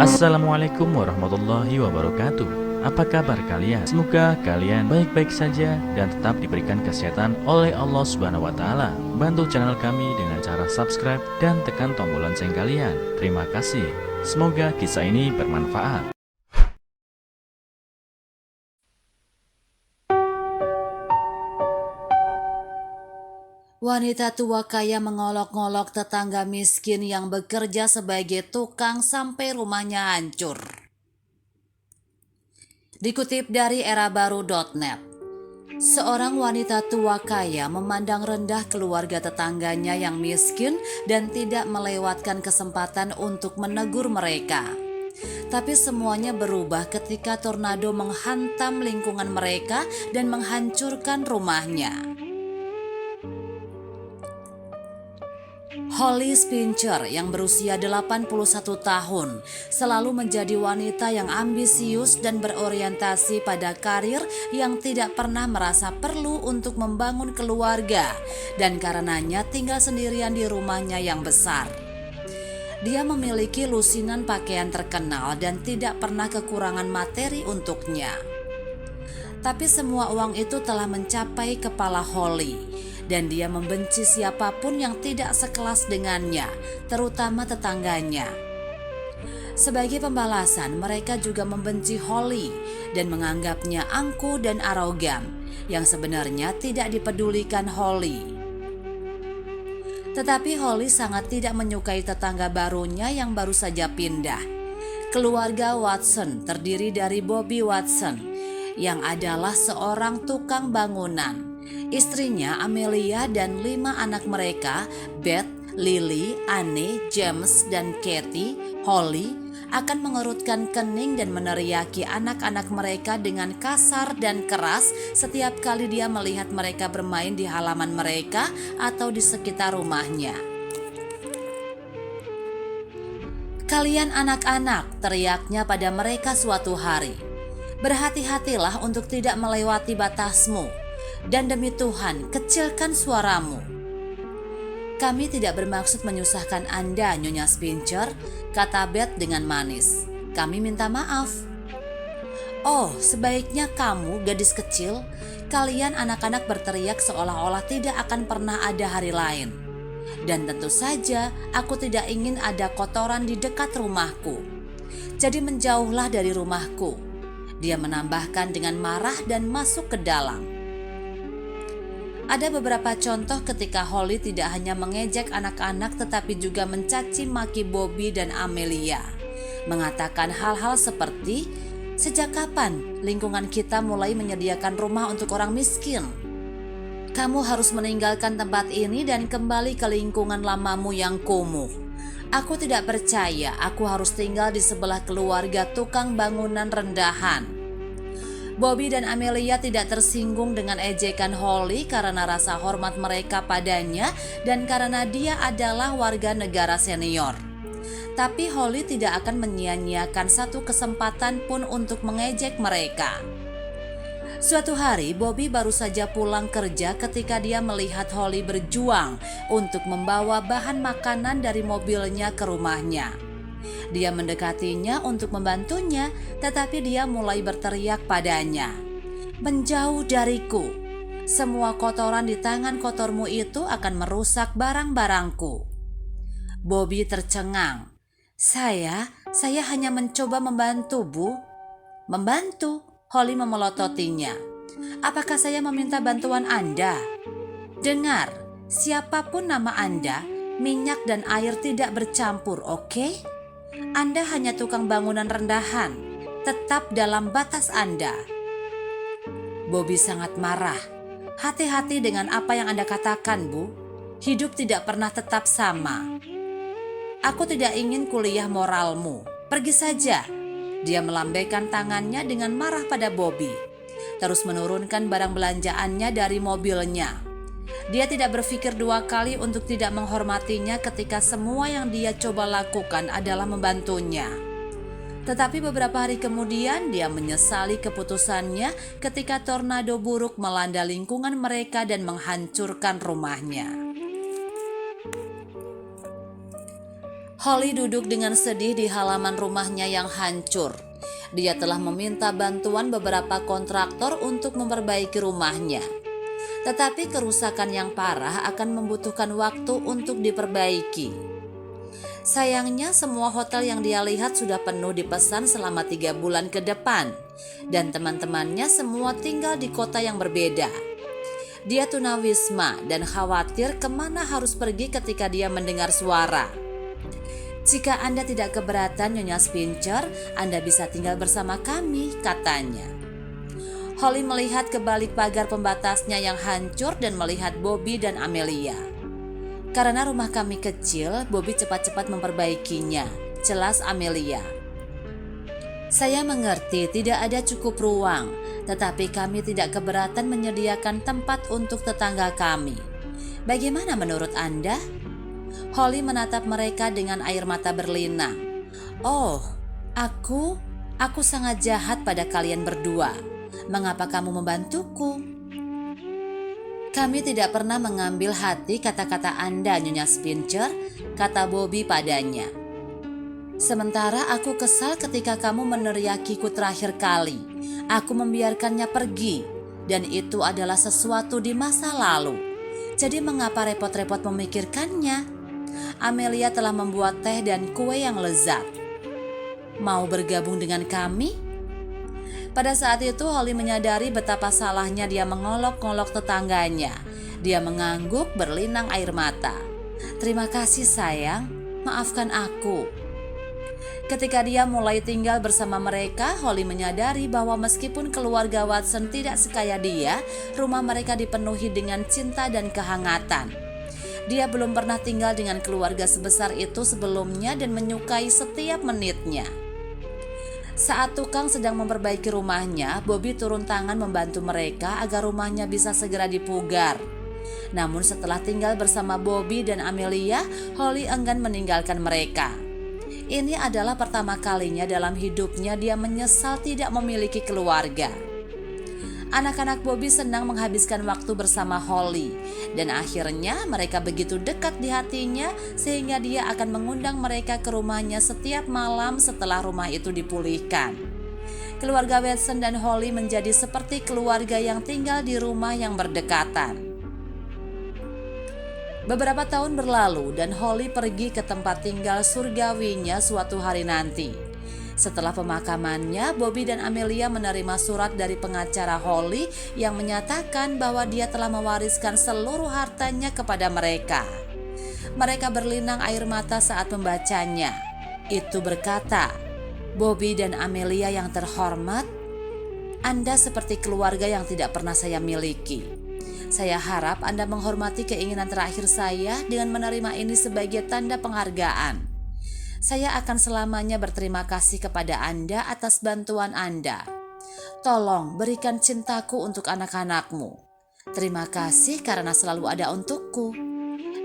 Assalamualaikum warahmatullahi wabarakatuh. Apa kabar kalian? Semoga kalian baik-baik saja dan tetap diberikan kesehatan oleh Allah Subhanahu wa taala. Bantu channel kami dengan cara subscribe dan tekan tombol lonceng kalian. Terima kasih. Semoga kisah ini bermanfaat. Wanita tua kaya mengolok-ngolok tetangga miskin yang bekerja sebagai tukang sampai rumahnya hancur. Dikutip dari erabaru.net, seorang wanita tua kaya memandang rendah keluarga tetangganya yang miskin dan tidak melewatkan kesempatan untuk menegur mereka. Tapi semuanya berubah ketika tornado menghantam lingkungan mereka dan menghancurkan rumahnya. Holly Spincher yang berusia 81 tahun selalu menjadi wanita yang ambisius dan berorientasi pada karir yang tidak pernah merasa perlu untuk membangun keluarga dan karenanya tinggal sendirian di rumahnya yang besar. Dia memiliki lusinan pakaian terkenal dan tidak pernah kekurangan materi untuknya. Tapi semua uang itu telah mencapai kepala Holly. Dan dia membenci siapapun yang tidak sekelas dengannya, terutama tetangganya. Sebagai pembalasan, mereka juga membenci Holly dan menganggapnya angkuh dan arogan, yang sebenarnya tidak dipedulikan Holly. Tetapi Holly sangat tidak menyukai tetangga barunya yang baru saja pindah. Keluarga Watson terdiri dari Bobby Watson, yang adalah seorang tukang bangunan, istrinya Amelia dan 5 anak mereka, Beth, Lily, Anne, James, dan Kathy. Holly akan mengerutkan kening dan meneriaki anak-anak mereka dengan kasar dan keras setiap kali dia melihat mereka bermain di halaman mereka atau di sekitar rumahnya. "Kalian anak-anak," teriaknya pada mereka suatu hari, "berhati-hatilah untuk tidak melewati batasmu. Dan demi Tuhan, kecilkan suaramu." "Kami tidak bermaksud menyusahkan Anda, Nyonya Spincher," kata Beth dengan manis. "Kami minta maaf." "Oh, sebaiknya kamu, gadis kecil, kalian anak-anak berteriak seolah-olah tidak akan pernah ada hari lain. Dan tentu saja aku tidak ingin ada kotoran di dekat rumahku. Jadi menjauhlah dari rumahku," dia menambahkan dengan marah dan masuk ke dalam. Ada beberapa contoh ketika Holly tidak hanya mengejek anak-anak tetapi juga mencaci maki Bobby dan Amelia. Mengatakan hal-hal seperti, "Sejak kapan lingkungan kita mulai menyediakan rumah untuk orang miskin? Kamu harus meninggalkan tempat ini dan kembali ke lingkungan lamamu yang kumuh. Aku tidak percaya aku harus tinggal di sebelah keluarga tukang bangunan rendahan." Bobby dan Amelia tidak tersinggung dengan ejekan Holly karena rasa hormat mereka padanya dan karena dia adalah warga negara senior. Tapi Holly tidak akan menyia-nyiakan satu kesempatan pun untuk mengejek mereka. Suatu hari Bobby baru saja pulang kerja ketika dia melihat Holly berjuang untuk membawa bahan makanan dari mobilnya ke rumahnya. Dia mendekatinya untuk membantunya, tetapi dia mulai berteriak padanya, "Menjauh dariku. Semua kotoran di tangan kotormu itu akan merusak barang-barangku." Bobby tercengang. Saya hanya mencoba membantu, Bu." "Membantu?" Holly memelototinya. "Apakah saya meminta bantuan Anda? Dengar, siapapun nama Anda, minyak dan air tidak bercampur, oke? Anda hanya tukang bangunan rendahan. Tetap dalam batas Anda." Bobby sangat marah. "Hati-hati dengan apa yang Anda katakan, Bu. Hidup tidak pernah tetap sama. Aku tidak ingin kuliah moralmu. Pergi saja." Dia melambaikan tangannya dengan marah pada Bobby, terus menurunkan barang belanjaannya dari mobilnya. Dia tidak berpikir 2 kali untuk tidak menghormatinya ketika semua yang dia coba lakukan adalah membantunya. Tetapi beberapa hari kemudian dia menyesali keputusannya ketika tornado buruk melanda lingkungan mereka dan menghancurkan rumahnya. Holly duduk dengan sedih di halaman rumahnya yang hancur. Dia telah meminta bantuan beberapa kontraktor untuk memperbaiki rumahnya. Tetapi kerusakan yang parah akan membutuhkan waktu untuk diperbaiki. Sayangnya semua hotel yang dia lihat sudah penuh dipesan selama 3 bulan ke depan. Dan teman-temannya semua tinggal di kota yang berbeda. Dia tunawisma dan khawatir kemana harus pergi ketika dia mendengar suara. "Jika Anda tidak keberatan, Nyonya Spincher, Anda bisa tinggal bersama kami," katanya. Holly melihat ke balik pagar pembatasnya yang hancur dan melihat Bobby dan Amelia. "Karena rumah kami kecil, Bobby cepat-cepat memperbaikinya," jelas Amelia. "Saya mengerti tidak ada cukup ruang, tetapi kami tidak keberatan menyediakan tempat untuk tetangga kami. Bagaimana menurut Anda?" Holly menatap mereka dengan air mata berlinang. "Oh, aku sangat jahat pada kalian berdua. Mengapa kamu membantuku?" "Kami tidak pernah mengambil hati kata-kata Anda, Nyonya Spincher," kata Bobby padanya. "Sementara aku kesal ketika kamu meneriakiku terakhir kali. Aku membiarkannya pergi, dan itu adalah sesuatu di masa lalu. Jadi mengapa repot-repot memikirkannya? Amelia telah membuat teh dan kue yang lezat. Mau bergabung dengan kami?" Pada saat itu Holly menyadari betapa salahnya dia mengolok-ngolok tetangganya. Dia mengangguk berlinang air mata. "Terima kasih sayang, maafkan aku." Ketika dia mulai tinggal bersama mereka, Holly menyadari bahwa meskipun keluarga Watson tidak sekaya dia, rumah mereka dipenuhi dengan cinta dan kehangatan. Dia belum pernah tinggal dengan keluarga sebesar itu sebelumnya dan menyukai setiap menitnya. Saat tukang sedang memperbaiki rumahnya, Bobby turun tangan membantu mereka agar rumahnya bisa segera dipugar. Namun setelah tinggal bersama Bobby dan Amelia, Holly enggan meninggalkan mereka. Ini adalah pertama kalinya dalam hidupnya dia menyesal tidak memiliki keluarga. Anak-anak Bobby senang menghabiskan waktu bersama Holly, dan akhirnya mereka begitu dekat di hatinya sehingga dia akan mengundang mereka ke rumahnya setiap malam setelah rumah itu dipulihkan. Keluarga Watson dan Holly menjadi seperti keluarga yang tinggal di rumah yang berdekatan. Beberapa tahun berlalu dan Holly pergi ke tempat tinggal surgawinya suatu hari nanti. Setelah pemakamannya, Bobby dan Amelia menerima surat dari pengacara Holly yang menyatakan bahwa dia telah mewariskan seluruh hartanya kepada mereka. Mereka berlinang air mata saat membacanya. Itu berkata, "Bobby dan Amelia yang terhormat, Anda seperti keluarga yang tidak pernah saya miliki. Saya harap Anda menghormati keinginan terakhir saya dengan menerima ini sebagai tanda penghargaan. Saya akan selamanya berterima kasih kepada Anda atas bantuan Anda. Tolong berikan cintaku untuk anak-anakmu. Terima kasih karena selalu ada untukku.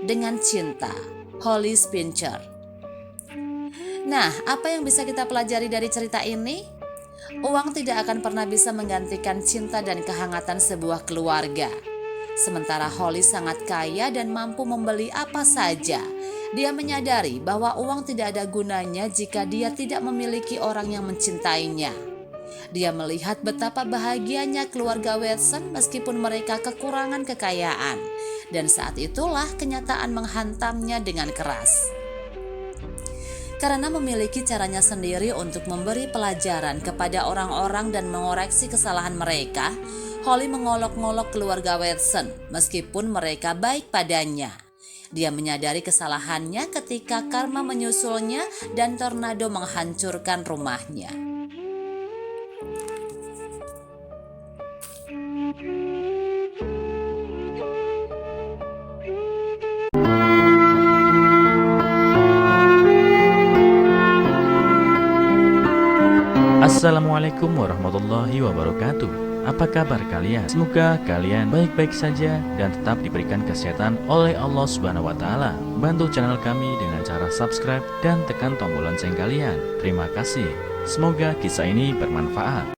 Dengan cinta, Holly Spincher." Nah, apa yang bisa kita pelajari dari cerita ini? Uang tidak akan pernah bisa menggantikan cinta dan kehangatan sebuah keluarga. Sementara Holly sangat kaya dan mampu membeli apa saja, dia menyadari bahwa uang tidak ada gunanya jika dia tidak memiliki orang yang mencintainya. Dia melihat betapa bahagianya keluarga Watson meskipun mereka kekurangan kekayaan, dan saat itulah kenyataan menghantamnya dengan keras. Karena memiliki caranya sendiri untuk memberi pelajaran kepada orang-orang dan mengoreksi kesalahan mereka, Holly mengolok-ngolok keluarga Watson meskipun mereka baik padanya. Dia menyadari kesalahannya ketika karma menyusulnya dan tornado menghancurkan rumahnya. Assalamualaikum warahmatullahi wabarakatuh. Apa kabar kalian? Semoga kalian baik-baik saja dan tetap diberikan kesehatan oleh Allah Subhanahu wa Ta'ala. Bantu channel kami dengan cara subscribe dan tekan tombol lonceng kalian. Terima kasih. Semoga kisah ini bermanfaat.